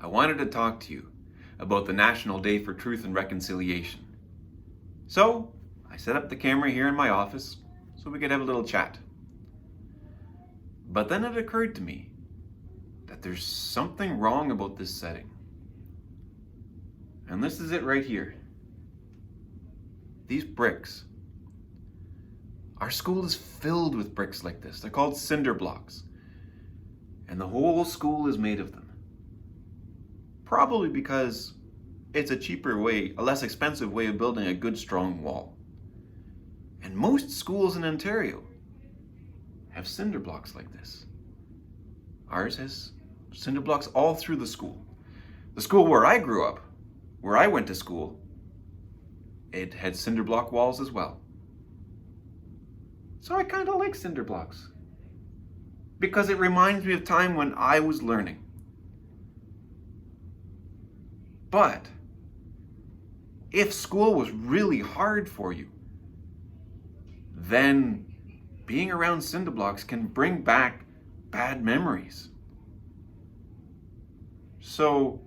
I wanted to talk to you about the National Day for Truth and Reconciliation. So, I set up the camera here in my office so we could have a little chat. But then it occurred to me that there's something wrong about this setting. And this is it right here. These bricks. Our school is filled with bricks like this. They're called cinder blocks. And the whole school is made of them. Probably because it's a cheaper way, a less expensive way of building a good strong wall. And most schools in Ontario have cinder blocks like this. Ours has cinder blocks all through the school. The school where I grew up, where I went to school, it had cinder block walls as well. So I kind of like cinder blocks because it reminds me of time when I was learning. But if school was really hard for you, then being around cinder blocks can bring back bad memories. So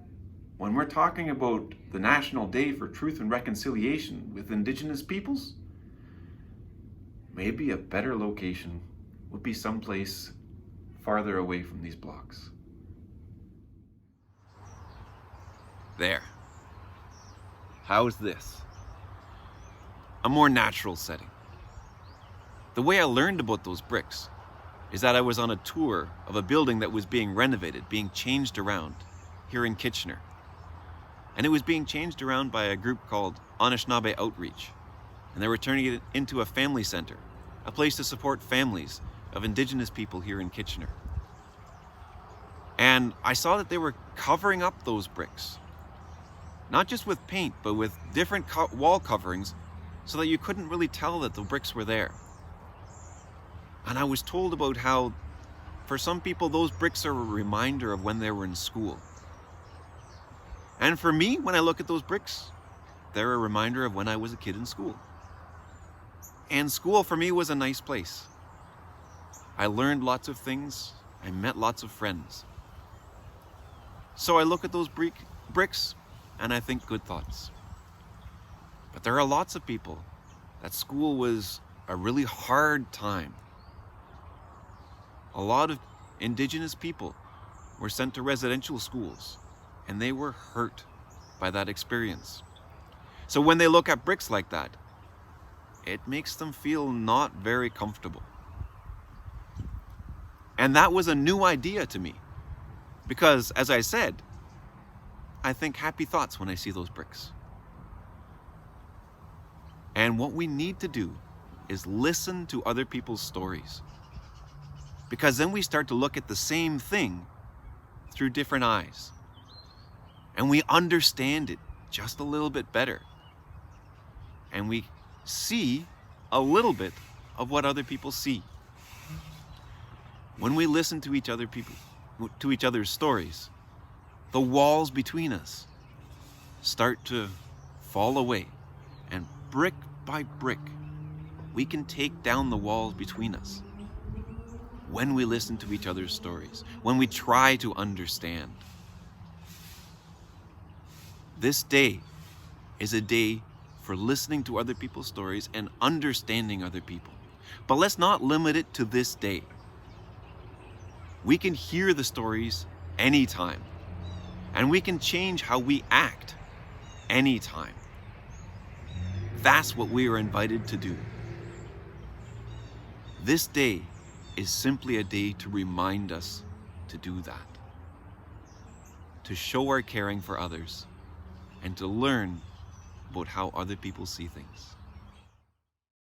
when we're talking about the National Day for Truth and Reconciliation with Indigenous peoples, maybe a better location would be someplace farther away from these blocks. There. How's this? A more natural setting. The way I learned about those bricks is that I was on a tour of a building that was being renovated, being changed around here in Kitchener. And it was being changed around by a group called Anishinaabe Outreach. And they were turning it into a family center, a place to support families of Indigenous people here in Kitchener. And I saw that they were covering up those bricks. Not just with paint, but with different wall coverings so that you couldn't really tell that the bricks were there. And I was told about how, for some people, those bricks are a reminder of when they were in school. And for me, when I look at those bricks, they're a reminder of when I was a kid in school. And school for me was a nice place. I learned lots of things. I met lots of friends. So I look at those bricks and I think good thoughts. But there are lots of people that school was a really hard time. A lot of Indigenous people were sent to residential schools and they were hurt by that experience. So when they look at bricks like that, it makes them feel not very comfortable. And that was a new idea to me because, as I said, I think happy thoughts when I see those bricks. And what we need to do is listen to other people's stories, because then we start to look at the same thing through different eyes and we understand it just a little bit better, and we see a little bit of what other people see. When we listen to each other's stories, the walls between us start to fall away, and brick by brick, we can take down the walls between us. When we listen to each other's stories, when we try to understand. This day is a day for listening to other people's stories and understanding other people. But let's not limit it to this day. We can hear the stories anytime, and we can change how we act anytime. That's what we are invited to do. This day is simply a day to remind us to do that, to show our caring for others, and to learn about how other people see things.